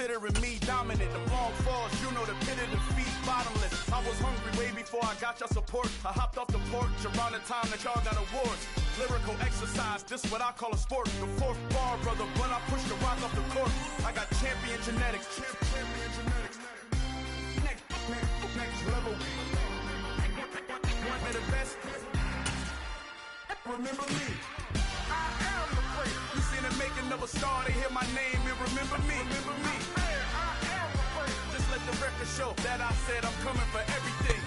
considering me dominant. The long falls, you know the pit of defeat, bottomless. I was hungry way before I got your support. I hopped off the porch around the time that y'all got awards. Lyrical exercise, this what I call a sport. The fourth bar, brother, when I push the rock off the court. I got champion genetics. Champion genetics. Next level. One of the best. Remember me. I am the great. You seen the making of a star, they hear my name and remember me. Remember me. I am the great. Just let the record show that I said I'm coming for everything.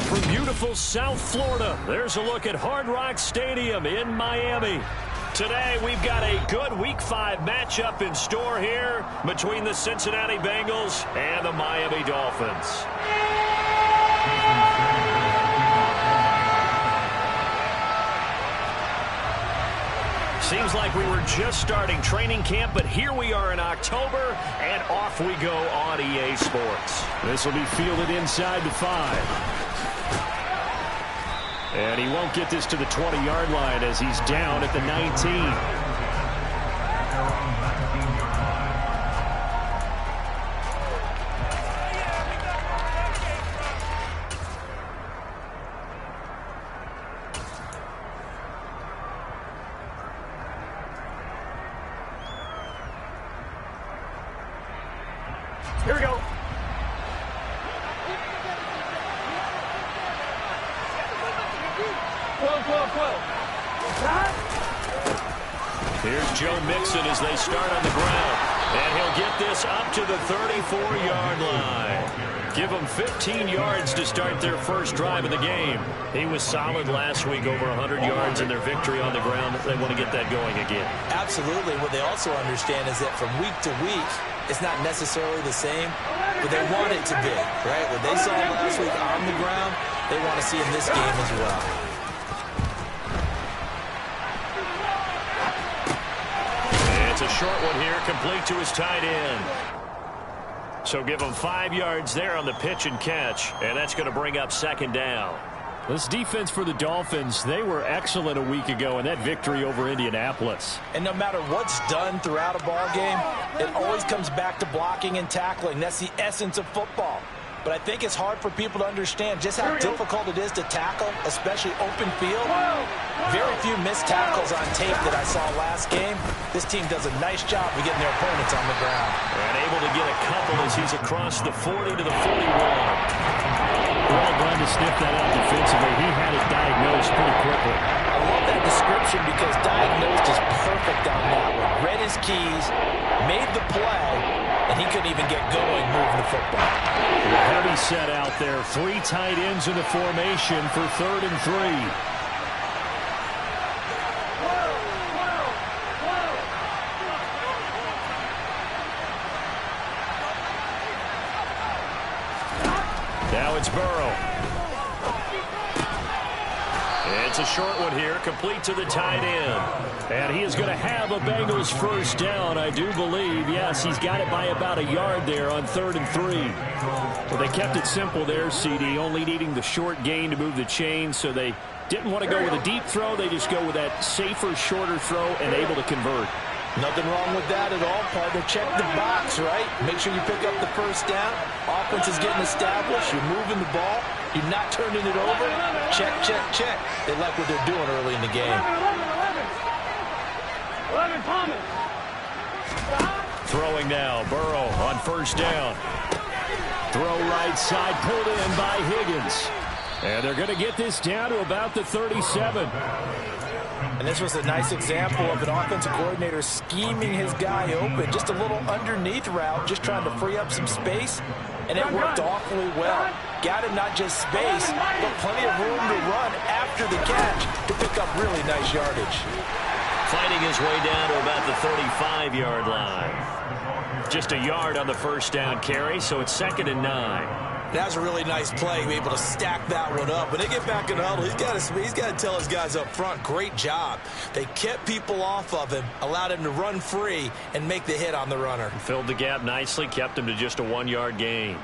From beautiful South Florida, there's a look at Hard Rock Stadium in Miami. Today, we've got a good Week 5 matchup in store here between the Cincinnati Bengals and the Miami Dolphins. Seems like we were just starting training camp, but here we are in October, and off we go on EA Sports. This will be fielded inside the 5. And he won't get this to the 20-yard line as he's down at the 19. Here we go. Here's Joe Mixon as they start on the ground. And he'll get this up to the 34-yard line. Give them 15 yards to start their first drive of the game. He was solid last week, over 100 yards in their victory on the ground. They want to get that going again. Absolutely. What they also understand is that from week to week, it's not necessarily the same, but they want it to be, right? What they saw last week on the ground, they want to see in this game as well. It's a short one here, complete to his tight end. So give him 5 yards there on the pitch and catch, and that's going to bring up second down. This defense for the Dolphins, they were excellent a week ago in that victory over Indianapolis. And no matter what's done throughout a ball game, it always comes back to blocking and tackling. That's the essence of football. But I think it's hard for people to understand just how difficult it is to tackle, especially open field. Very few missed tackles on tape that I saw last game. This team does a nice job of getting their opponents on the ground. And able to get a couple as he's across the 40 to the 41. Well, glad to sniff that out defensively. He had it diagnosed pretty quickly. I love that description because diagnosed is perfect on that one. Read his keys, made the play, and he couldn't even get going moving the football. A heavy set out there. 3 tight ends in the formation for 3rd and 3. Now it's Burrow. It's a short one here, complete to the tight end. And he is going to have a Bengals first down, I do believe. Yes, he's got it by about a yard there on 3rd and 3. Well, they kept it simple there, CD, only needing the short gain to move the chain, so they didn't want to go with a deep throw. They just go with that safer, shorter throw and able to convert. Nothing wrong with that at all, partner. Check the box, right? Make sure you pick up the first down. Offense is getting established. You're moving the ball. You're not turning it over. Check, check, check. They like what they're doing early in the game. 11 Thomas. Throwing now, Burrow on first down. Throw right side, pulled in by Higgins. And they're going to get this down to about the 37. And this was a nice example of an offensive coordinator scheming his guy open. Just a little underneath route, just trying to free up some space. And it worked awfully well. Got him not just space, but plenty of room to run after the catch to pick up really nice yardage. Fighting his way down to about the 35-yard line. Just a yard on the first down carry, so it's 2nd and 9. That's a really nice play, be able to stack that one up. When they get back in the huddle, he's got to tell his guys up front, great job. They kept people off of him, allowed him to run free and make the hit on the runner. Filled the gap nicely, kept him to just a 1-yard gain.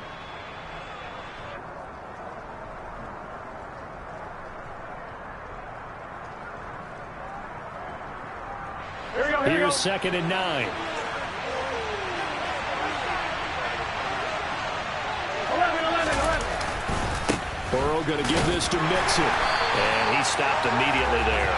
Here Here's 2nd and 9. Burrow going to give this to Mixon. And he stopped immediately there.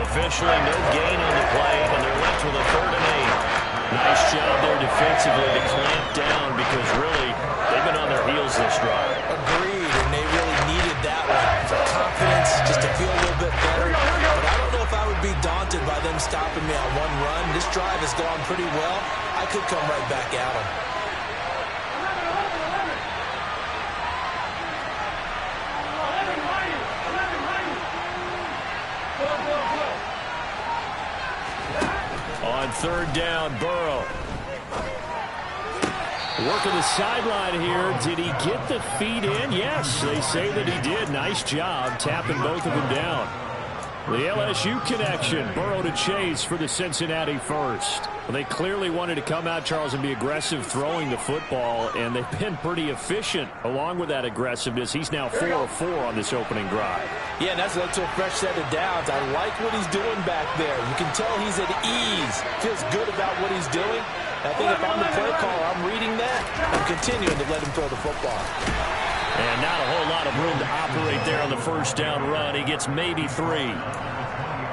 Officially no gain on the play, and they're left with a 3rd and 8. Nice job there defensively to clamp down because really they've been on their heels this drive. Agreed, and they really needed that one for confidence, just to feel a little bit better. But I don't know if I would be daunted by them stopping me on one run. This drive has gone pretty well. I could come right back at them. On 3rd down, Burrow. Working the sideline here. Did he get the feet in? Yes, they say that he did. Nice job tapping both of them down. The LSU connection. Burrow to Chase for the Cincinnati first. Well, they clearly wanted to come out, Charles, and be aggressive throwing the football, and they've been pretty efficient along with that aggressiveness. He's now 4 of 4 on this opening drive. Yeah, and that's led to a fresh set of downs. I like what he's doing back there. You can tell he's at ease. Feels good about what he's doing. I think if I'm the play caller, I'm reading that. I'm continuing to let him throw the football. And not a whole lot of room to operate there on the 1st down run. He gets maybe 3.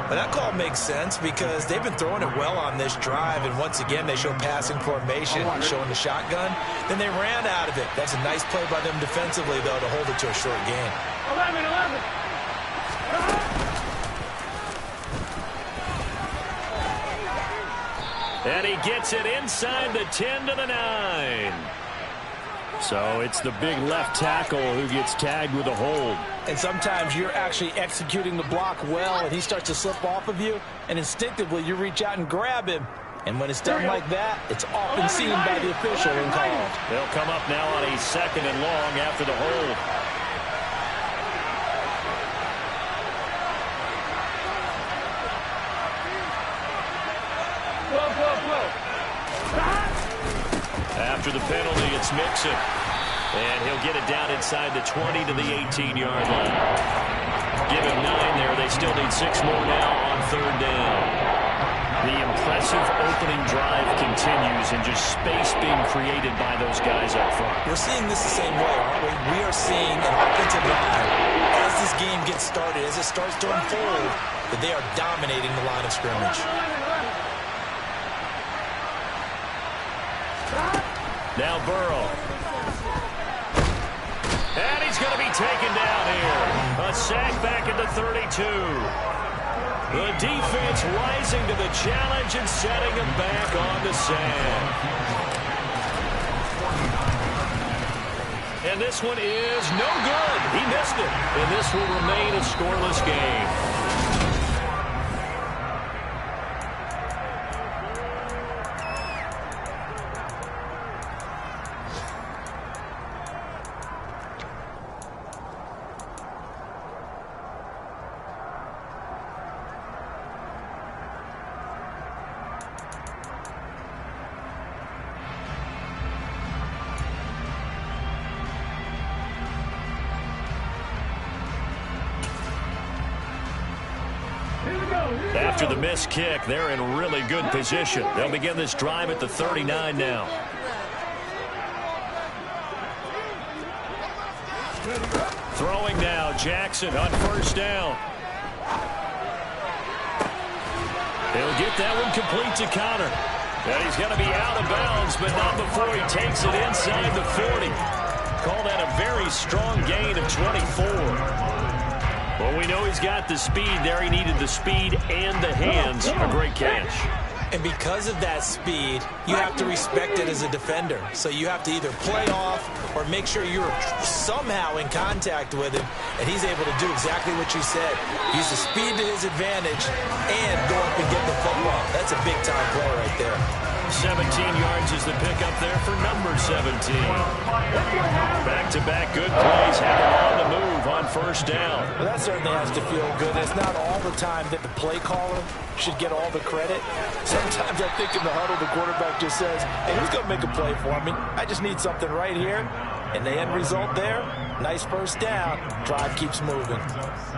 But that call makes sense because they've been throwing it well on this drive, and once again they show passing formation, showing the shotgun. Then they ran out of it. That's a nice play by them defensively, though, to hold it to a short gain. 11. And he gets it inside the 10 to the 9. So it's the big left tackle who gets tagged with a hold. And sometimes you're actually executing the block well, and he starts to slip off of you, and instinctively you reach out and grab him. And when it's done like that, it's often seen by the official and called. They'll come up now on a 2nd and long after the hold. After the penalty, it's Mixon. And he'll get it down inside the 20 to the 18-yard line. Give him 9 there. They still need 6 more now on 3rd down. The impressive opening drive continues, and just space being created by those guys up front. We're seeing this the same way, aren't we? We are seeing an offensive line, as this game gets started, as it starts to unfold, that they are dominating the line of scrimmage. Now Burrow. And he's going to be taken down here. A sack back at the 32. The defense rising to the challenge and setting him back on the sack. And this one is no good. He missed it. And this will remain a scoreless game. After the missed kick, they're in really good position. They'll begin this drive at the 39 now. Throwing now, Jackson on 1st down. He'll get that one complete to Connor. And he's going to be out of bounds, but not before he takes it inside the 40. Call that a very strong gain of 24. Well, we know he's got the speed there. He needed the speed and the hands. A great catch. And because of that speed, you have to respect it as a defender. So you have to either play off or make sure you're somehow in contact with him, and he's able to do exactly what you said. Use the speed to his advantage and go up and get the football. That's a big-time play right there. 17 yards is the pickup there for number 17. Back-to-back good plays have him on the move on 1st down. Well, that certainly has to feel good. It's not all the time that the play caller should get all the credit. Sometimes I think in the huddle, the quarterback just says, hey, who's going to make a play for me? I just need something right here. And the end result there, nice first down. Drive keeps moving.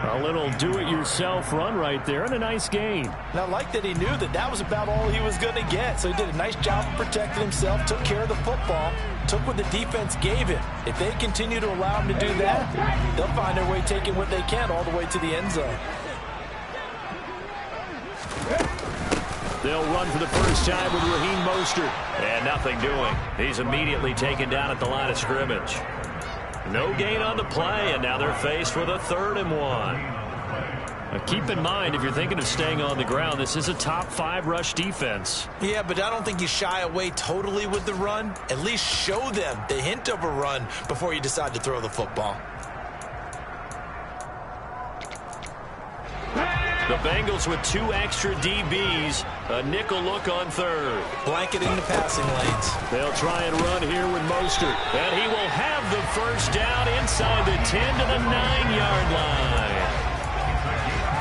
A little do-it-yourself run right there and a nice gain. And I like that he knew that that was about all he was going to get. So he did a nice job of protecting himself, took care of the football, took what the defense gave him. If they continue to allow him to do that, they'll find their way taking what they can all the way to the end zone. They'll run for the first time with Raheem Mostert. And nothing doing. He's immediately taken down at the line of scrimmage. No gain on the play, and now they're faced with a 3rd and 1. Now keep in mind, if you're thinking of staying on the ground, this is a top 5 rush defense. Yeah, but I don't think you shy away totally with the run. At least show them the hint of a run before you decide to throw the football. The Bengals with 2 extra DBs, a nickel look on 3rd. Blanket in the passing lanes. They'll try and run here with Mostert, and he will have the first down inside the 10 to the 9-yard line.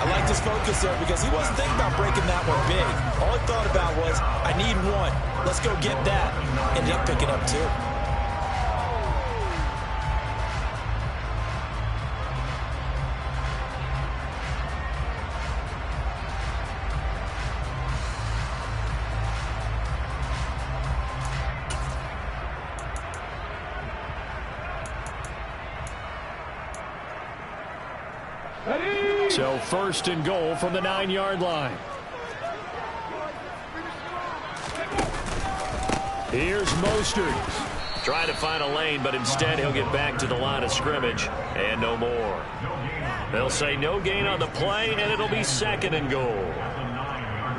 I like this focus there because he wasn't thinking about breaking that one big. All he thought about was, I need 1. Let's go get that. Ended up picking up 2. So 1st and goal from the 9-yard line. Here's Mostert. Trying to find a lane, but instead he'll get back to the line of scrimmage. And no more. They'll say no gain on the play, and it'll be 2nd and goal.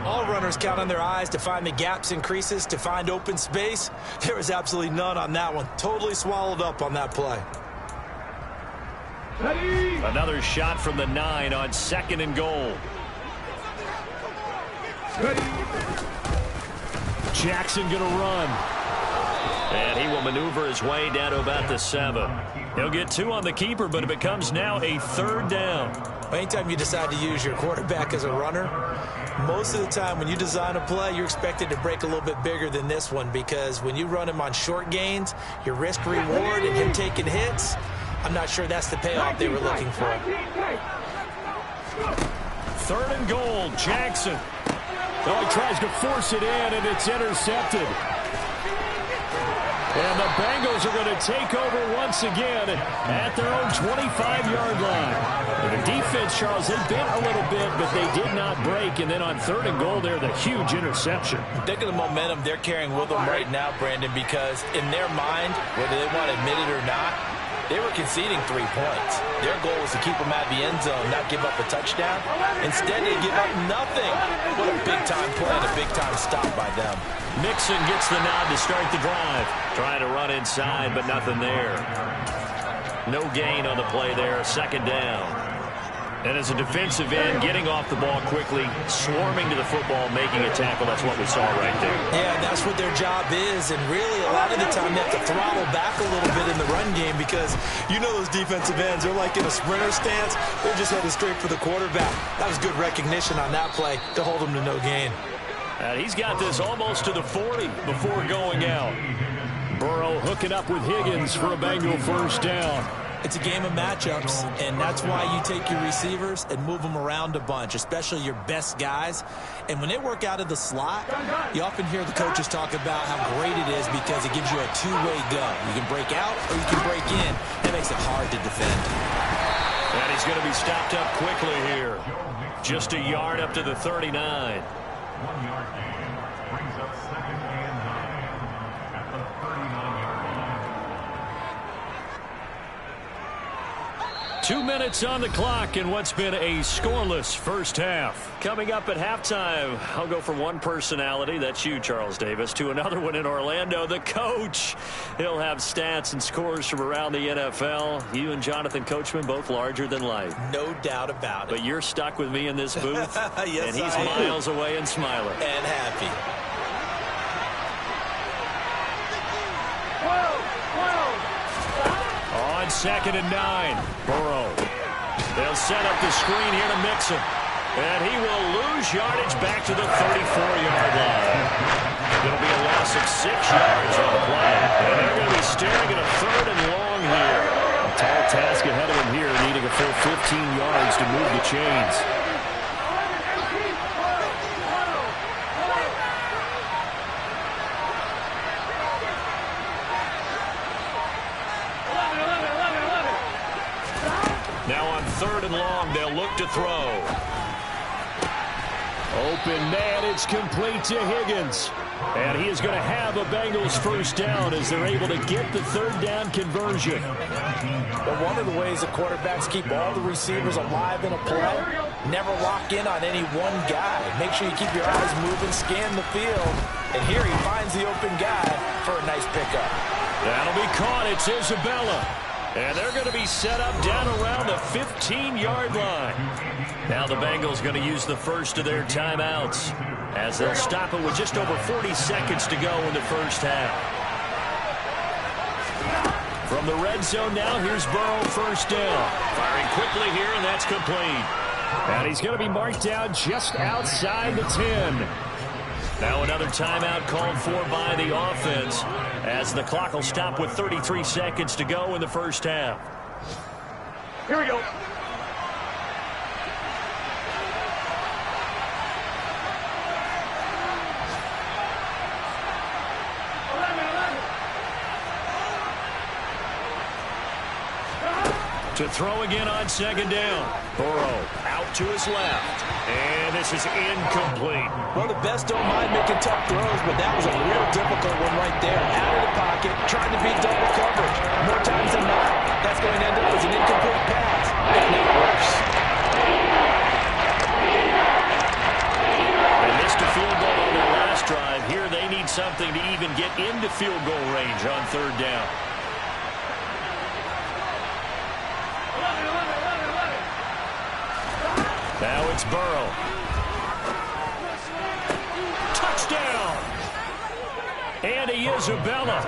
All runners count on their eyes to find the gaps and creases, to find open space. There was absolutely none on that one. Totally swallowed up on that play. Another shot from the 9 on 2nd and goal. Jackson going to run. And he will maneuver his way down to about the 7. He'll get 2 on the keeper, but it becomes now a 3rd down. Anytime you decide to use your quarterback as a runner, most of the time when you design a play, you're expected to break a little bit bigger than this one, because when you run him on short gains, your risk-reward and him taking hits, I'm not sure that's the payoff they were looking for. 3rd and goal, Jackson. Oh, he tries to force it in, and it's intercepted. And the Bengals are going to take over once again at their own 25-yard line. And the defense, Charles, they bent a little bit, but they did not break. And then on 3rd and goal there, the huge interception. Think of the momentum they're carrying with them right now, Brandon, because in their mind, whether they want to admit it or not, they were conceding 3 points. Their goal was to keep them out of the end zone, not give up a touchdown. Instead, they give up nothing. What a big-time play and a big-time stop by them. Mixon gets the nod to start the drive. Trying to run inside, but nothing there. No gain on the play there, 2nd down. And as a defensive end, getting off the ball quickly, swarming to the football, making a tackle, that's what we saw right there. Yeah, that's what their job is, and really a lot of the time they have to throttle back a little bit in the run game, because you know those defensive ends, they're like in a sprinter stance. They're just headed straight for the quarterback. That was good recognition on that play to hold him to no gain. And he's got this almost to the 40 before going out. Burrow hooking up with Higgins for a Bengal first down. It's a game of matchups, and that's why you take your receivers and move them around a bunch, especially your best guys. And when they work out of the slot, you often hear the coaches talk about how great it is because it gives you a two-way go. You can break out or you can break in. That makes it hard to defend. And he's going to be stopped up quickly here. Just a yard up to the 39. 1 yard gain brings up 2nd and 9 at the 39-yard line. 2 minutes on the clock in what's been a scoreless first half. Coming up at halftime, I'll go from one personality, that's you, Charles Davis, to another one in Orlando, the coach. He'll have stats and scores from around the NFL. You and Jonathan Coachman, both larger than life. No doubt about it. But you're stuck with me in this booth, yes, and he's miles away and smiling. And happy. On 2nd and 9, Burrow. They'll set up the screen here to Mixon. And he will lose yardage back to the 34-yard line. It'll be a loss of 6 yards on the play. And they're going to be staring at a 3rd and long 15 yards to move the chains. Now on 3rd and long, they'll look to throw. Open man, it's complete to Higgins. And he is going to have a Bengals first down as they're able to get the 3rd down conversion. But one of the ways the quarterbacks keep all the receivers alive in a play, never lock in on any one guy. Make sure you keep your eyes moving, scan the field. And here he finds the open guy for a nice pickup. That'll be caught. It's Isabella. And they're going to be set up down around the 15-yard line. Now the Bengals going to use the first of their timeouts as they'll stop it with just over 40 seconds to go in the first half. From the red zone now, here's Burrow, first down. Firing quickly here, and that's complete. And he's going to be marked down just outside the 10. Now another timeout called for by the offense as the clock will stop with 33 seconds to go in the first half. Here we go. To throw again on 2nd down. Burrow out to his left. And this is incomplete. Well, the best don't mind making tough throws, but that was a real difficult one right there. Out of the pocket, trying to beat double coverage. More times than not, that's going to end up as an incomplete pass, if not worse. They missed a field goal on their last drive. Here they need something to even get into field goal range on 3rd down. Now it's Burrow. Touchdown! Andy Isabella,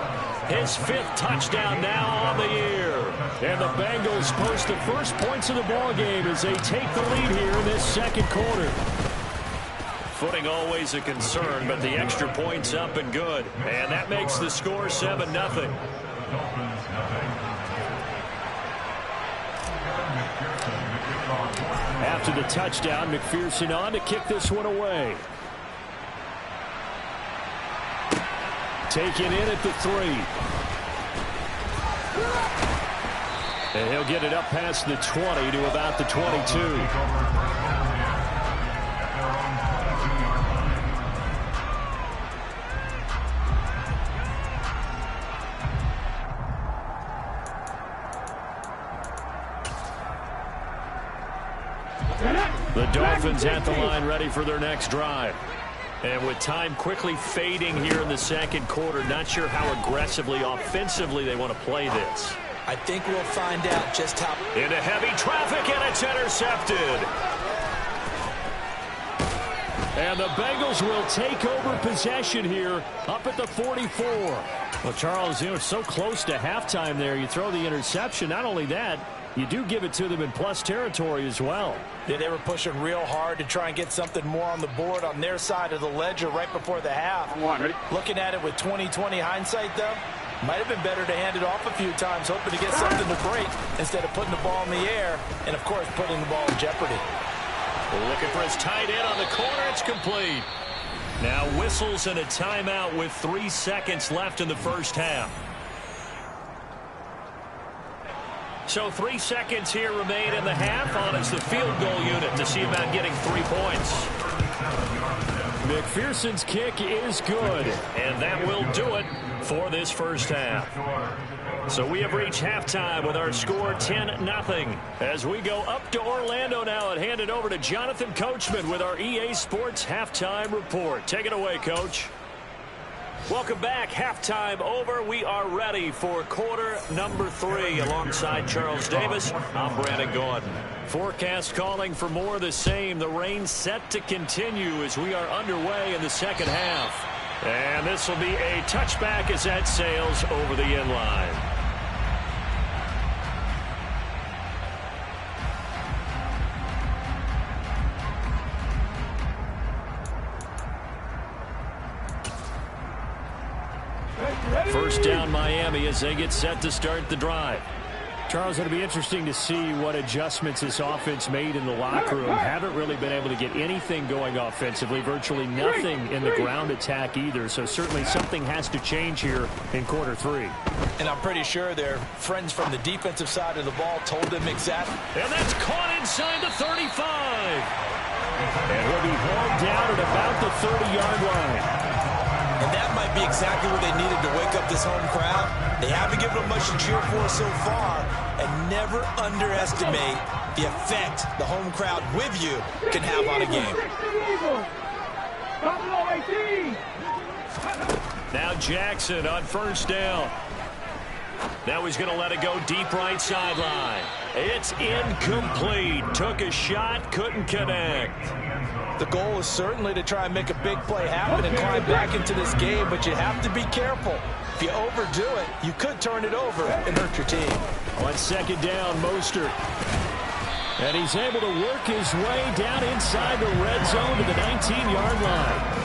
his 5th touchdown now on the year. And the Bengals post the first points of the ball game as they take the lead here in this 2nd quarter. Footing always a concern, but the extra point's up and good. And that makes the score 7-0. After the touchdown, McPherson on to kick this one away. Taken in at the 3. And he'll get it up past the 20 to about the 22. The Dolphins at the line ready for their next drive. And with time quickly fading here in the 2nd quarter, not sure how aggressively, offensively they want to play this. I think we'll find out just how. Into heavy traffic, and it's intercepted. And the Bengals will take over possession here up at the 44. Well, Charles, it's so close to halftime there. You throw the interception. Not only that, you do give it to them in plus territory as well. Yeah, they were pushing real hard to try and get something more on the board on their side of the ledger right before the half. Looking at it with 20/20 hindsight, though, might have been better to hand it off a few times, hoping to get something to break instead of putting the ball in the air and, of course, putting the ball in jeopardy. Looking for his tight end on the corner. It's complete. Now whistles and a timeout with 3 seconds left in the first half. So 3 seconds here remain in the half on it's the field goal unit to see about getting 3 points. McPherson's kick is good. And that will do it for this first half. So we have reached halftime with our score 10-0. As we go up to Orlando now and hand it over to Jonathan Coachman with our EA Sports Halftime Report. Take it away, Coach. Welcome back. Halftime over. We are ready for quarter number 3. Alongside Charles Davis, I'm Brandon Gordon. Forecast calling for more of the same. The rain set to continue as we are underway in the second half. And this will be a touchback as that sails over the end line. First down Miami as they get set to start the drive. Charles, it'll be interesting to see what adjustments this offense made in the locker room. Haven't really been able to get anything going offensively, virtually nothing in the ground attack either. So certainly something has to change here in quarter 3. And I'm pretty sure their friends from the defensive side of the ball told them exactly. And that's caught inside the 35. And he'll be hauled down at about the 30-yard line. And that might be exactly what they needed to wake up this home crowd. They haven't given them much to cheer for so far. And never underestimate the effect the home crowd with you can have on a game. Now Jackson on first down. Now he's going to let it go deep right sideline. It's incomplete. Took a shot, couldn't connect. The goal is certainly to try and make a big play happen and climb back into this game, but you have to be careful. If you overdo it, you could turn it over and hurt your team. On second down, Mostert. And he's able to work his way down inside the red zone to the 19-yard line.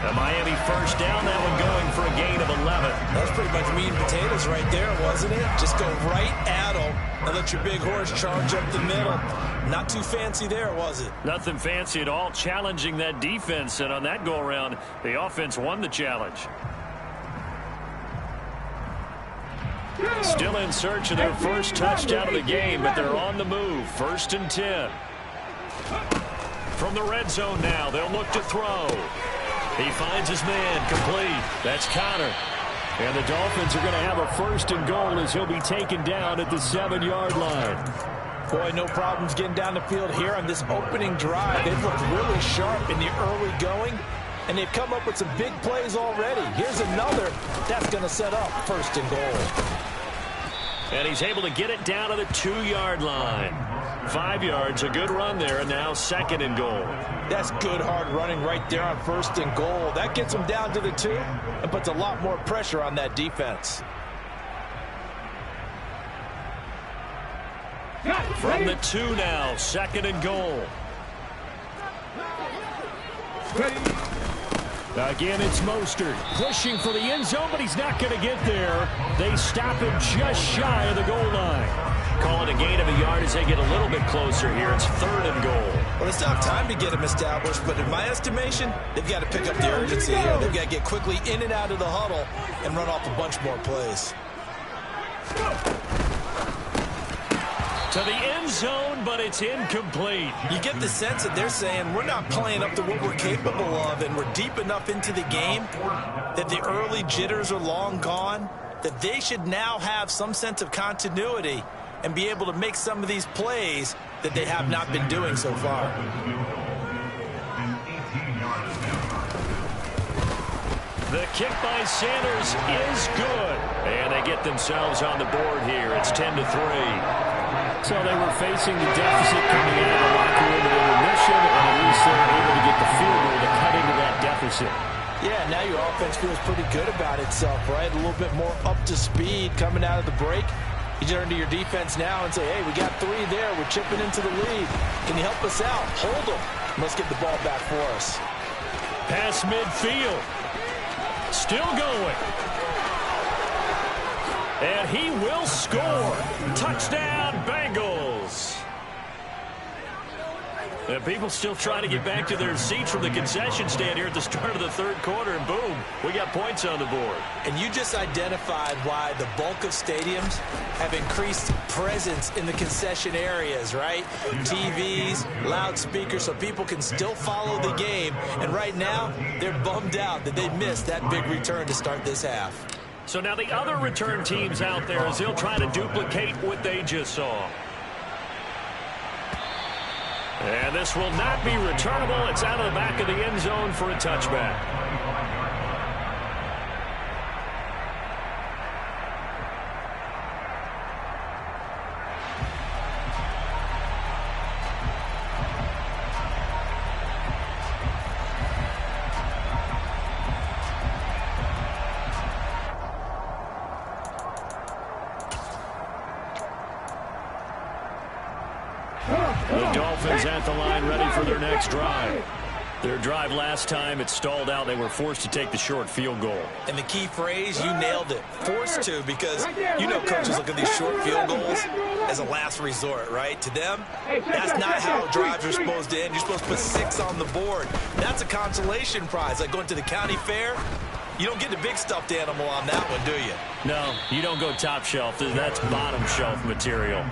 The Miami first down, that one going for a gain of 11. That was pretty much meat and potatoes right there, wasn't it? Just go right at them and let your big horse charge up the middle. Not too fancy there, was it? Nothing fancy at all, challenging that defense. And on that go-around, the offense won the challenge. Still in search of their first touchdown of the game, but they're on the move. 1st and 10. From the red zone now, they'll look to throw. He finds his man, complete. That's Connor. And the Dolphins are going to have a 1st and goal as he'll be taken down at the 7-yard line. Boy, no problems getting down the field here on this opening drive. They've looked really sharp in the early going, and they've come up with some big plays already. Here's another that's going to set up 1st and goal. And he's able to get it down to the 2-yard line. 5 yards, a good run there, and now 2nd and goal. That's good hard running right there on 1st and goal. That gets them down to the 2 and puts a lot more pressure on that defense. From the 2 now, 2nd and goal. Again, it's Mostert pushing for the end zone, but he's not going to get there. They stop him just shy of the goal line. Call it a gain of a yard as they get a little bit closer here. It's 3rd and goal. Well, they still have time to get him established, but in my estimation, they've got to pick up the urgency here. They've got to get quickly in and out of the huddle and run off a bunch more plays. To the end zone, but it's incomplete. You get the sense that they're saying we're not playing up to what we're capable of, and we're deep enough into the game that the early jitters are long gone, that they should now have some sense of continuity and be able to make some of these plays that they have not been doing so far. The kick by Sanders is good. And they get themselves on the board here. It's 10-3. So they were facing the deficit coming out of the locker room at intermission, and at least they're able to get the field goal to cut into that deficit. Yeah, now your offense feels pretty good about itself, right? A little bit more up to speed coming out of the break. You turn to your defense now and say, hey, we got 3 there. We're chipping into the lead. Can you help us out? Hold them. Let's get the ball back for us. Pass midfield. Still going. And he will score. Touchdown, Bengals. And people still trying to get back to their seats from the concession stand here at the start of the 3rd quarter, and boom, we got points on the board. And you just identified why the bulk of stadiums have increased presence in the concession areas, right? TVs, loudspeakers, so people can still follow the game. And right now, they're bummed out that they missed that big return to start this half. So now the other return teams out there as they'll try to duplicate what they just saw. And this will not be returnable. It's out of the back of the end zone for a touchback. The Dolphins at the line ready for their next drive. Their drive last time, it stalled out. They were forced to take the short field goal. And the key phrase, you nailed it. Forced to, because you know coaches look at these short field goals as a last resort, right? To them, that's not how drives are supposed to end. You're supposed to put 6 on the board. That's a consolation prize. Like going to the county fair, you don't get the big stuffed animal on that one, do you? No, you don't go top shelf. That's bottom shelf material.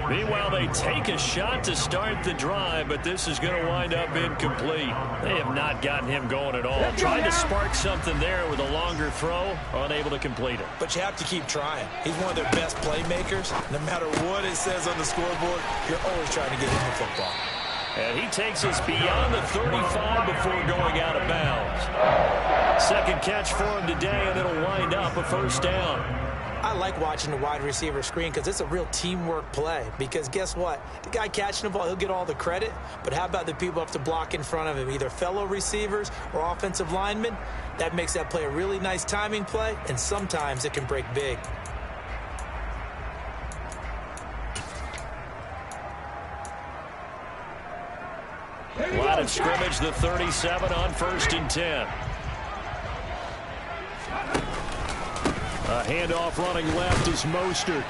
Meanwhile, they take a shot to start the drive, but this is going to wind up incomplete. They have not gotten him going at all. Tried to spark something there with a longer throw, unable to complete it. But you have to keep trying. He's one of their best playmakers. No matter what it says on the scoreboard, you're always trying to get him the football. And he takes us beyond the 35 before going out of bounds. Second catch for him today, and it'll wind up a first down. I like watching the wide receiver screen because it's a real teamwork play. Because guess what? The guy catching the ball, he'll get all the credit. But how about the people up to block in front of him, either fellow receivers or offensive linemen? That makes that play a really nice timing play, and sometimes it can break big. Line of scrimmage, the 37 on 1st and 10. A handoff running left is Mostert.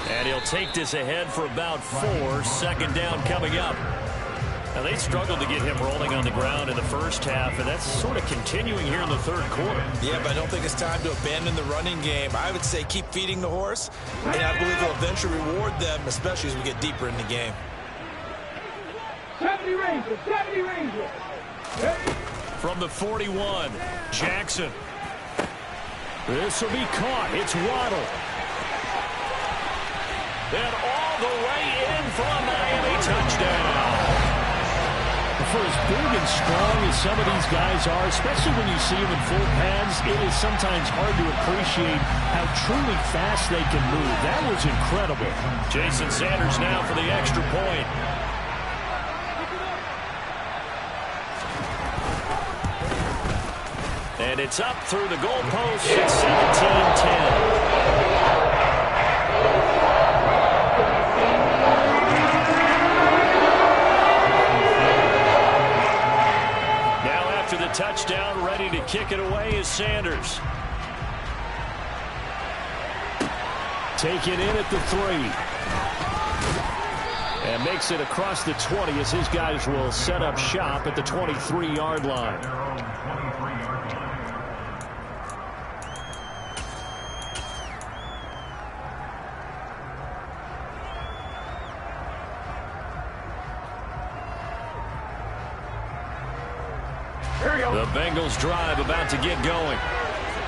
And he'll take this ahead for about 4. Second down coming up. Now, they struggled to get him rolling on the ground in the first half, and that's sort of continuing here in the third quarter. Yeah, but I don't think it's time to abandon the running game. I would say keep feeding the horse, and I believe it'll eventually reward them, especially as we get deeper in the game. 70 Rangers, 70 Rangers. From the 41, Jackson. This will be caught. It's Waddle. And all the way in for a Miami touchdown. For as big and strong as some of these guys are, especially when you see them in full pads, it is sometimes hard to appreciate how truly fast they can move. That was incredible. Jason Sanders now for the extra point. And it's up through the goalpost. It's 17-10. Touchdown, ready to kick it away is Sanders. Taken in at the 3. And makes it across the 20 as his guys will set up shop at the 23-yard line. The Bengals drive about to get going.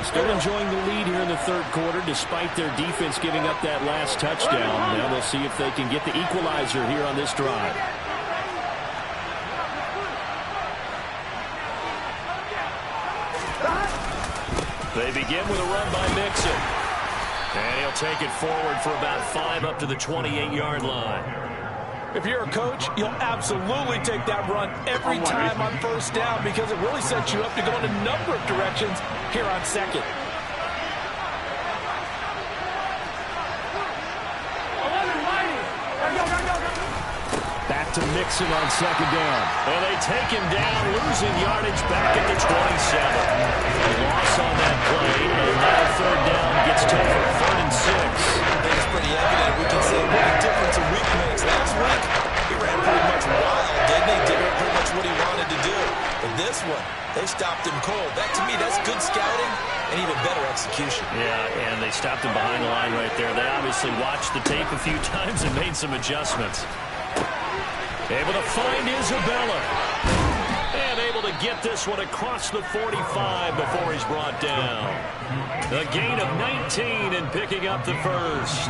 Still enjoying the lead here in the third quarter despite their defense giving up that last touchdown. Now they'll see if they can get the equalizer here on this drive. They begin with a run by Mixon. And he'll take it forward for about 5 up to the 28-yard line. If you're a coach, you'll absolutely take that run every time on first down because it really sets you up to go in a number of directions here on second. Back to Mixon on second down. And they take him down, losing yardage back at the 27. A loss on that play, and now third down gets tougher. 3rd and 6. I think it's pretty evident. We can see what the difference a week makes. Last week, he ran pretty much wild, didn't he? Did pretty much what he wanted to do. But this one, they stopped him cold. That, to me, that's good scouting and even better execution. Yeah, and they stopped him behind the line right there. They obviously watched the tape a few times and made some adjustments. Able to find Isabella. And able to get this one across the 45 before he's brought down. A gain of 19 and picking up the first.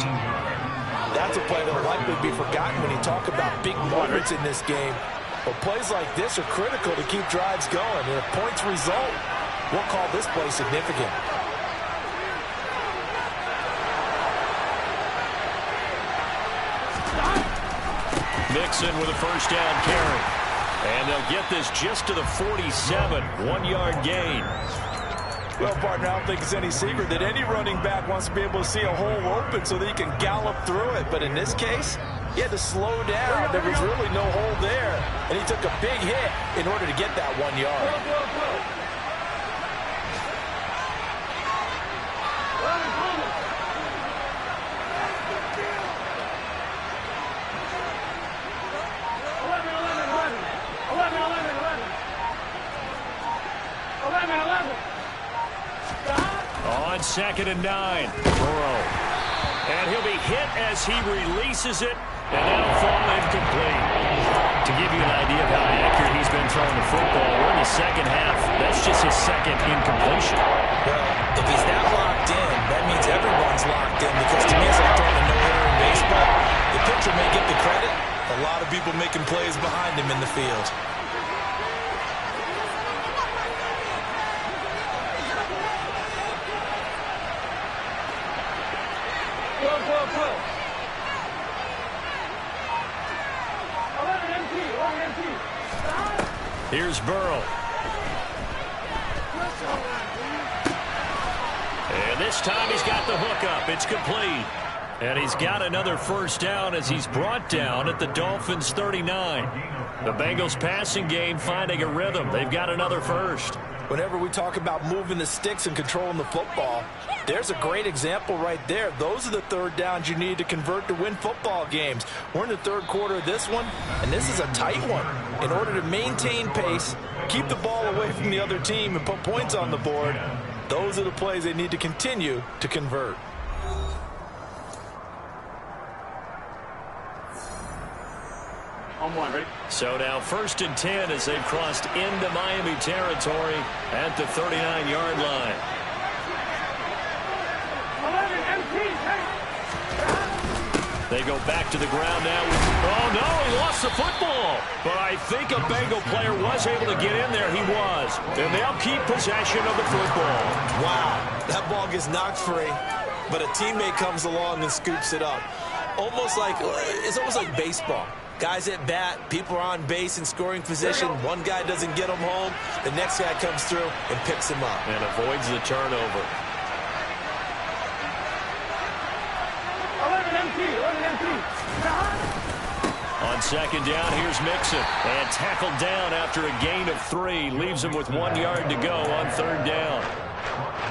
That's a play that will likely be forgotten when you talk about big moments in this game. But plays like this are critical to keep drives going. And if points result, we'll call this play significant. Mixon with a first down carry. And they'll get this just to the 47. 1-yard gain. Well, partner, I don't think it's any secret that any running back wants to be able to see a hole open so that he can gallop through it. But in this case, he had to slow down. There was really no hole there. And he took a big hit in order to get that 1 yard. On 2nd and 9, Burrow. And he'll be hit as he releases it, and that'll fall incomplete. To give you an idea of how accurate he's been throwing the football, we're in the second half. That's just his second incompletion. Well, if he's that locked in, that means everyone's locked in, because to me it's like throwing a no-hitter in baseball. The pitcher may get the credit. A lot of people making plays behind him in the field. Here's Burrow. And this time he's got the hook up. It's complete. And he's got another first down as he's brought down at the Dolphins' 39. The Bengals passing game finding a rhythm. They've got another first. Whenever we talk about moving the sticks and controlling the football, there's a great example right there. Those are the third downs you need to convert to win football games. We're in the third quarter of this one, and this is a tight one. In order to maintain pace, keep the ball away from the other team, and put points on the board, those are the plays they need to continue to convert. So now 1st and 10 as they've crossed into Miami territory at the 39-yard line. They go back to the ground now. Oh, no, he lost the football. But I think a Bengal player was able to get in there. He was. And they'll keep possession of the football. Wow, that ball gets knocked free, but a teammate comes along and scoops it up. It's almost like baseball. Guys at bat, people are on base in scoring position. One guy doesn't get him home. The next guy comes through and picks him up. And avoids the turnover. On 2nd down, here's Mixon. And tackled down after a gain of 3. Leaves him with 1 yard to go on 3rd down.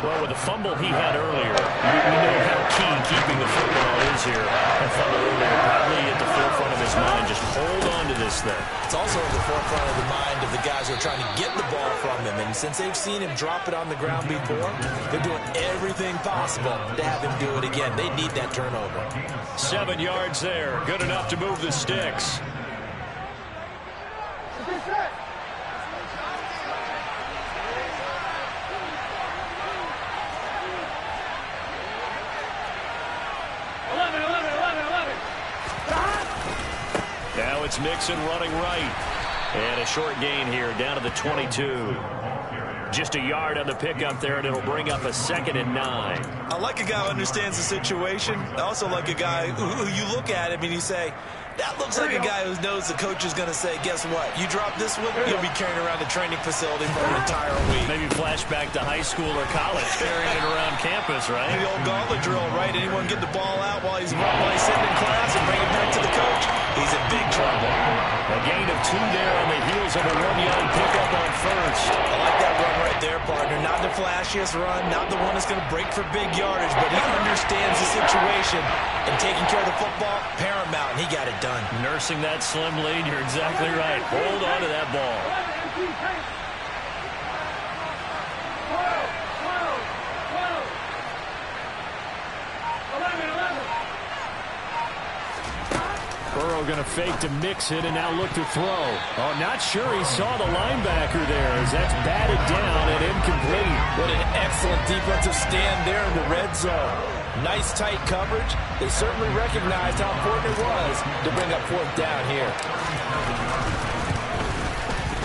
Well, with the fumble he had earlier, we know how key keeping the football is here. That fumble earlier probably at the forefront of his mind. Just hold on to this thing. It's also at the forefront of the mind of the guys who are trying to get the ball from him. And since they've seen him drop it on the ground before, they're doing everything possible to have him do it again. They need that turnover. 7 yards there. Good enough to move the sticks. Now it's Mixon running right. And a short gain here down to the 22. Just a yard on the pickup there, and it'll bring up a 2nd and 9. I like a guy who understands the situation. I also like a guy who you look at him and you say, that looks like a guy who knows the coach is going to say, guess what? You drop this one, you'll be carrying around the training facility for an entire week. Maybe flashback to high school or college, carrying it around campus, right? The old gauntlet drill, right? Anyone get the ball out while he's sitting in class and bring it back to the coach? He's in big trouble. A gain of 2 there on the heels of a 1 yard pickup on 1st. I like that run right there, partner. Not the flashiest run, not the one that's going to break for big yardage, but he understands the situation, and taking care of the football, paramount, and he got it done. Nursing that slim lead, you're exactly right. Hold on to that ball. Burrow going to fake to mix it and now look to throw. Oh, not sure he saw the linebacker there as that's batted down and incomplete. What an excellent defensive stand there in the red zone. Nice tight coverage. They certainly recognized how important it was to bring up 4th down here.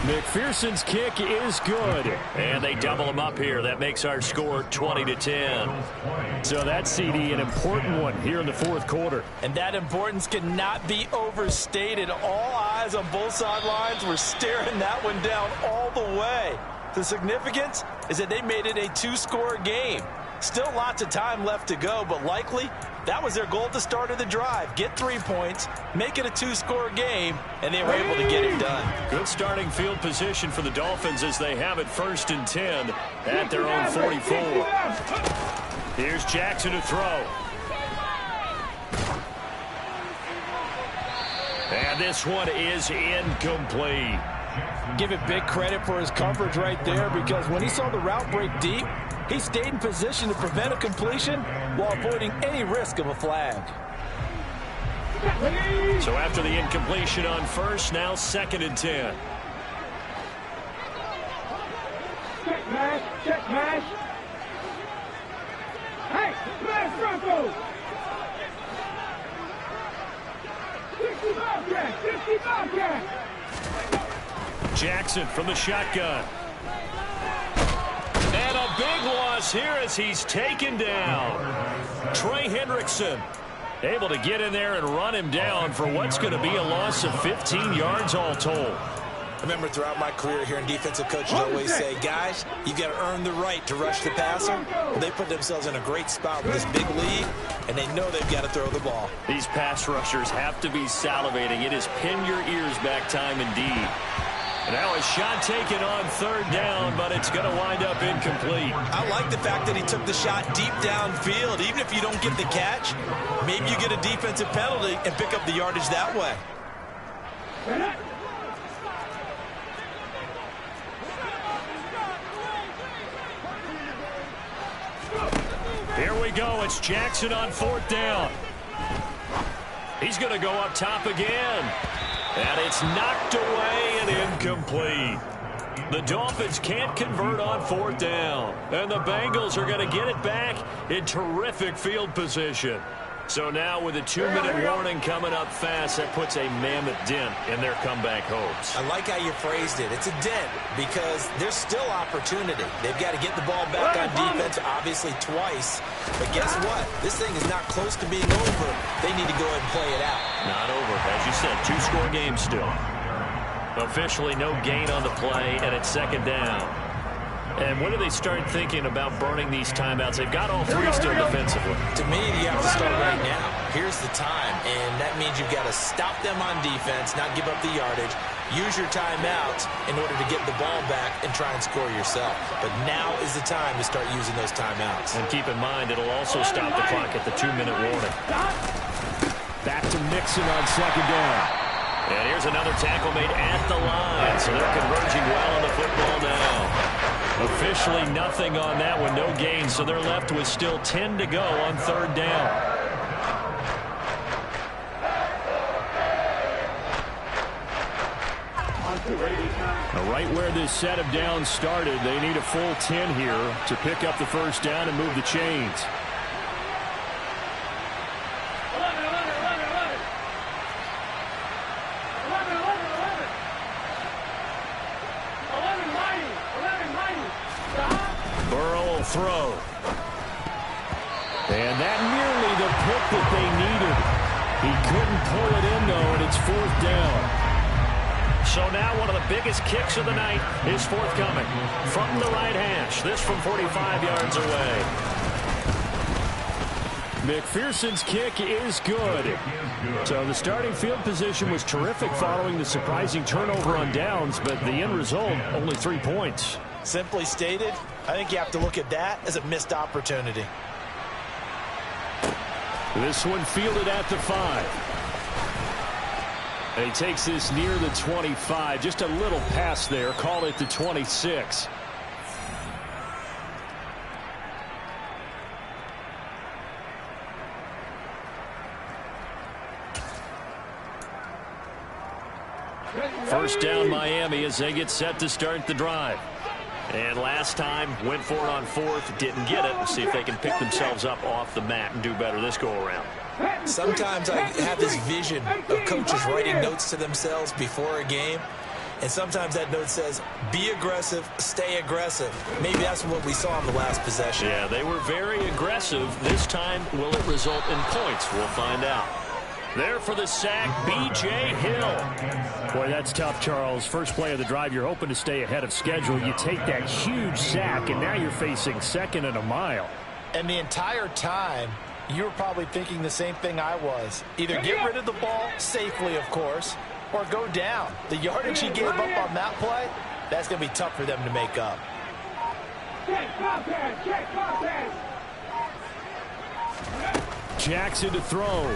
McPherson's kick is good. And they double him up here. That makes our score 20-10. So that CD, an important one here in the 4th quarter. And that importance cannot be overstated. All eyes on both sidelines were staring that one down all the way. The significance is that they made it a two-score game. Still lots of time left to go, but likely that was their goal at the start of the drive. Get 3 points, make it a two-score game, and they were able to get it done. Good starting field position for the Dolphins as they have it 1st and 10 at their own 44. Here's Jackson to throw. And this one is incomplete. Give it big credit for his coverage right there, because when he saw the route break deep, he stayed in position to prevent a completion while avoiding any risk of a flag. So after the incompletion on 1st, now 2nd and 10. Check pass, check pass. Hey, smash Bronco. 60 Bobcat, 60 Bobcat. Jackson from the shotgun. And a big loss here as he's taken down. Trey Hendrickson able to get in there and run him down for what's going to be a loss of 15 yards all told. I remember throughout my career here in defensive coaches always say, guys, you've got to earn the right to rush the passer. Well, they put themselves in a great spot with this big lead, and they know they've got to throw the ball. These pass rushers have to be salivating. It is pin your ears back time indeed. Now a shot taken on 3rd down, but it's going to wind up incomplete. I like the fact that he took the shot deep downfield. Even if you don't get the catch, maybe you get a defensive penalty and pick up the yardage that way. Here we go. It's Jackson on 4th down. He's going to go up top again. And it's knocked away and incomplete. The Dolphins can't convert on 4th down. And the Bengals are going to get it back in terrific field position. So now with a 2-minute warning coming up fast, that puts a mammoth dent in their comeback hopes. I like how you phrased it. It's a dent because there's still opportunity. They've got to get the ball back on defense, obviously twice. But guess what? This thing is not close to being over. They need to go ahead and play it out. Not over. As you said, 2-score game still. Officially no gain on the play, and it's 2nd down. And when do they start thinking about burning these timeouts? They've got all 3 still defensively. To me, you have to start right now. Here's the time, and that means you've got to stop them on defense, not give up the yardage, use your timeouts in order to get the ball back and try and score yourself. But now is the time to start using those timeouts. And keep in mind, it'll also stop the clock at the 2-minute warning. Back to Mixon on 2nd down. And here's another tackle made at the line, so they're converging well on the football now. Officially nothing on that one, no gain, so they're left with still 10 to go on 3rd down. Now, right where this set of downs started, they need a full 10 here to pick up the 1st down and move the chains. Throw. And that nearly the pick that they needed. He couldn't pull it in, though, and it's 4th down. So now one of the biggest kicks of the night is forthcoming from the right hash. This from 45 yards away. McPherson's kick is good. So the starting field position was terrific following the surprising turnover on downs, but the end result, only 3 points. Simply stated, I think you have to look at that as a missed opportunity. This one fielded at the 5. And he takes this near the 25. Just a little pass there. Call it the 26. First down Miami as they get set to start the drive. And last time went for it on 4th, didn't get it. We'll see if they can pick themselves up off the mat and do better this go around. Sometimes I have this vision of coaches writing notes to themselves before a game. And sometimes that note says, be aggressive, stay aggressive. Maybe that's what we saw in the last possession. Yeah, they were very aggressive. This time, will it result in points? We'll find out. There for the sack, B.J. Hill. Boy, that's tough, Charles. First play of the drive, you're hoping to stay ahead of schedule. You take that huge sack, and now you're facing 2nd and a mile. And the entire time, you were probably thinking the same thing I was. Either get rid of the ball safely, of course, or go down. The yardage he gave up on that play, that's going to be tough for them to make up. Jackson to throw.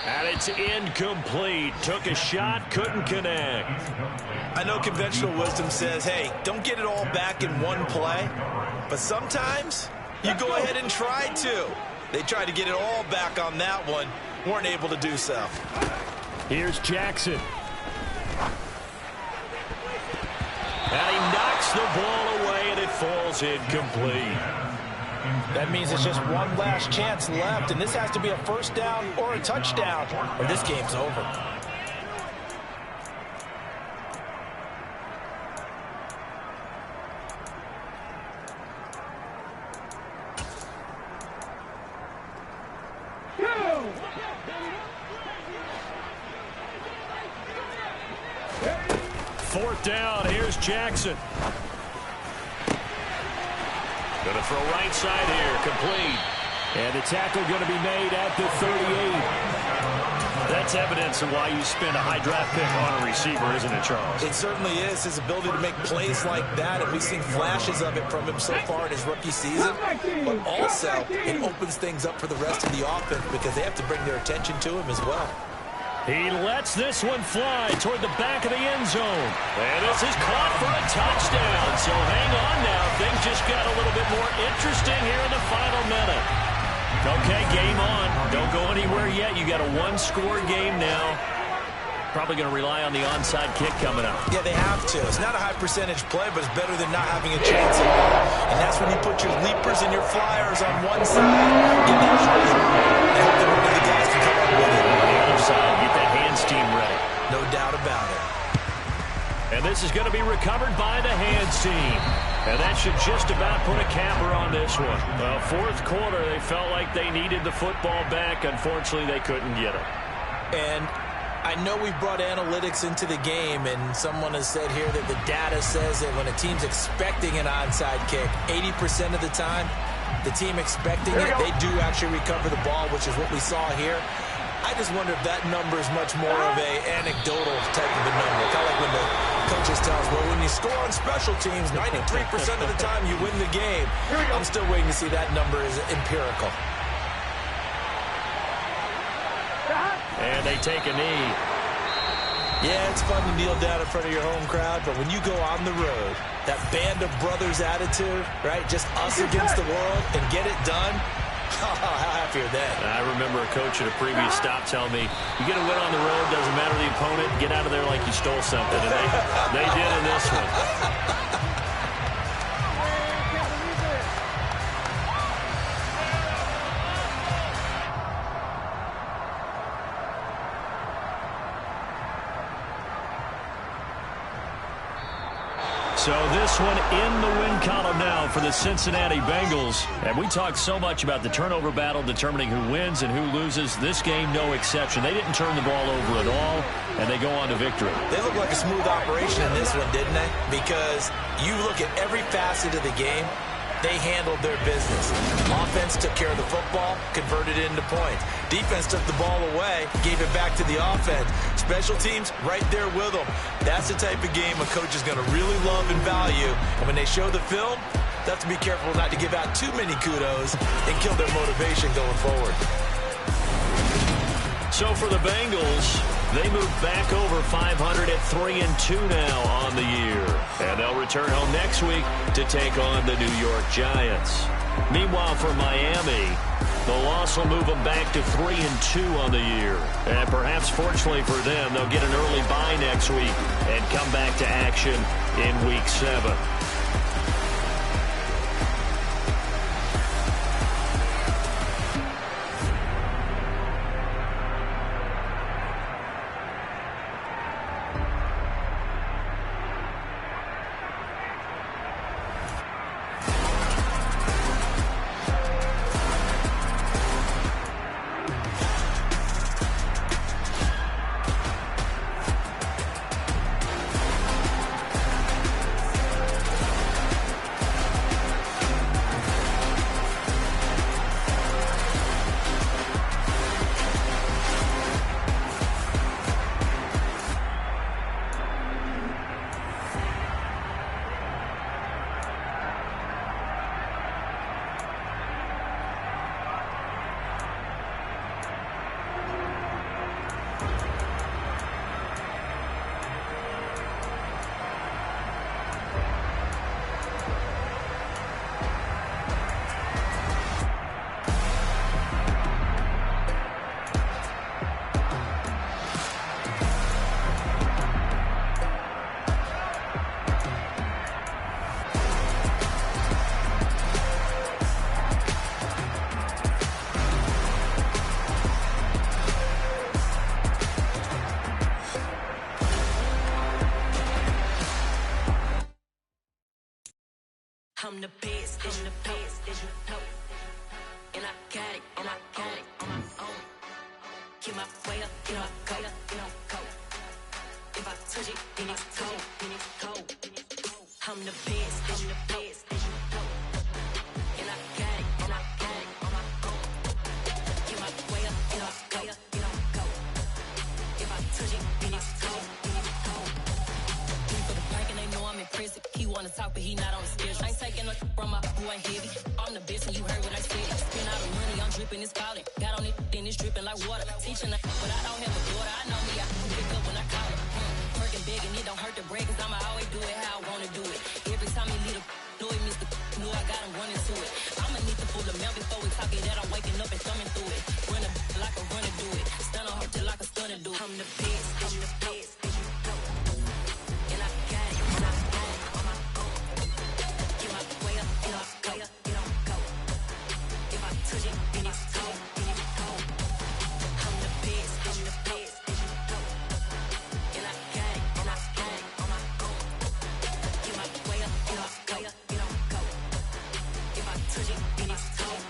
And it's incomplete. Took a shot, couldn't connect. I know conventional wisdom says, hey, don't get it all back in one play. But sometimes you go ahead and try to. They tried to get it all back on that one. Weren't able to do so. Here's Jackson. And he knocks the ball away, and it falls incomplete. That means it's just one last chance left, and this has to be a first down or a touchdown, or this game's over. Fourth down, here's Jackson. Going to throw right side here, complete. And the tackle going to be made at the 38. That's evidence of why you spend a high draft pick on a receiver, isn't it, Charles? It certainly is. His ability to make plays like that, and we've seen flashes of it from him so far in his rookie season. But also, it opens things up for the rest of the offense because they have to bring their attention to him as well. He lets this one fly toward the back of the end zone. And this is caught for a touchdown. So hang on now. Things just got a little bit more interesting here in the final minute. Okay, game on. Don't go anywhere yet. You got a one-score game now. Probably going to rely on the onside kick coming up. Yeah, they have to. It's not a high-percentage play, but it's better than not having a chance at all. And that's when you put your leapers and your flyers on one side. Get that ready. And hope that one of the guys can come up with it. On the other side, get that hands team ready. No doubt about it. And this is going to be recovered by the hands team. And that should just about put a capper on this one. Well, fourth quarter, they felt like they needed the football back. Unfortunately, they couldn't get it. And I know we brought analytics into the game, and someone has said here that the data says that when a team's expecting an onside kick, 80% of the time, the team expecting it, they do actually recover the ball, which is what we saw here. I just wonder if that number is much more of a anecdotal type of a number. Kind of like when the coaches tell us, well, when you score on special teams, 93% of the time you win the game. I'm still waiting to see that number is empirical. And they take a knee. Yeah, it's fun to kneel down in front of your home crowd, but when you go on the road, that band of brothers attitude, right, just us against the world and get it done, how happy are they? I remember a coach at a previous stop telling me, you get a win on the road, doesn't matter the opponent, get out of there like you stole something. And they did in this one. So this one in the win column now for the Cincinnati Bengals. And we talked so much about the turnover battle determining who wins and who loses. This game, no exception. They didn't turn the ball over at all, and they go on to victory. They look like a smooth operation in this one, didn't they? Because you look at every facet of the game, they handled their business. Offense took care of the football, converted it into points. Defense took the ball away, gave it back to the offense. Special teams, right there with them. That's the type of game a coach is going to really love and value. And when they show the film, they have to be careful not to give out too many kudos and kill their motivation going forward. So for the Bengals, they move back over 500 at 3-2 now on the year. And they'll return home next week to take on the New York Giants. Meanwhile, for Miami, the loss will move them back to 3-2 on the year. And perhaps fortunately for them, they'll get an early bye next week and come back to action in Week 7. best, did you know? And I got it on my own. Keep my way up, get on go. If I touch it, then it's cold. I'm the best, did you know? And I got it on my own. Keep my way up, get on go. If I touch it, then it's cold. For the bank and they know I'm in prison. He wanna talk, but he not on the schedule. I ain't taking no from my who ain't heavy. I'm the best and you heard what I said. Spend all the money, I'm dripping, it's falling. Got on it, then it's dripping like water. Teaching but I don't have a daughter. I know me, I can pick up when I call it. Working big and it don't hurt to break, cause I'ma always do it how I wanna do it. Every time he lead a do it, Mr. Knew I got him running to it. I'ma need to pull the mail before we talk it that I'm waking up and thumbing through it. Run like a runner do it. Stun on her till like a stunner do it. I'm the best, did you know? And I got it on my own. Get my way up, get on go. If I touch it, then it's cold. I'm the best, did you know? And I got it on my own. Get my way up, get on go. If I touch it, then it's cold.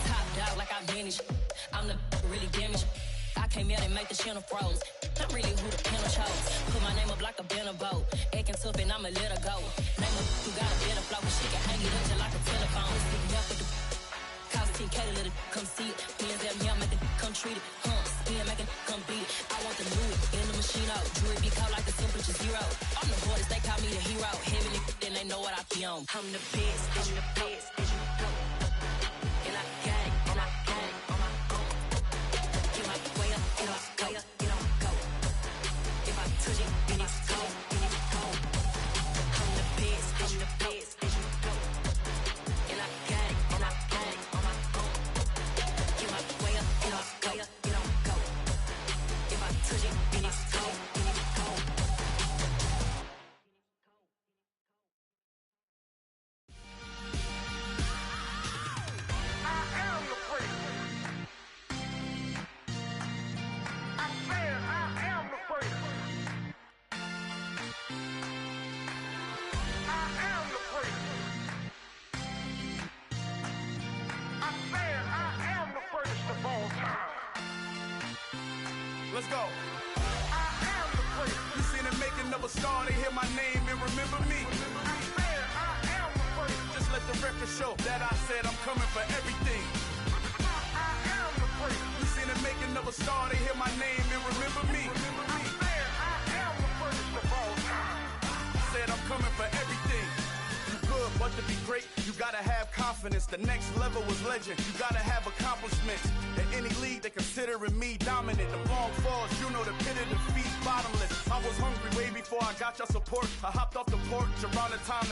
Top dog like I manage. I'm the really damaged. I came out and make the channel froze. I'm really who the panel chose. Put my name up like a banner boat. Acting tough and I'ma let her go. Name her who got a better flow, but she can hang it up just like a telephone. Sticking up with the cost 10K to let it come see it. Hands up, yeah, make it come treat it. Spin, make it come beat it. I want the Louis in the machine out. Jewelry be caught like the temperature zero. I'm the hardest, they call me the hero. Heaven it, then they know what I be on. I'm the best, did you know? And I got it on my own. Get my way up, get on go. If I touch it, then it's cold. I'm the best, did you know? And I got it on my own. Get my way up, get on go. If I touch it, then it's cold. Let's go. You seen the making of a star, they hear my name and remember me. Just let the record show that I said I'm coming for everything. You seen the making of a star, they hear my name and remember me. Said I'm coming for everything. You good, but to be great, you gotta have confidence. The next level was legend. You gotta have accomplishments. In any league, they considering me dominant. The long falls, you know the pit of defeat, bottomless. I was hungry way before I got your support. I hopped off the porch around the time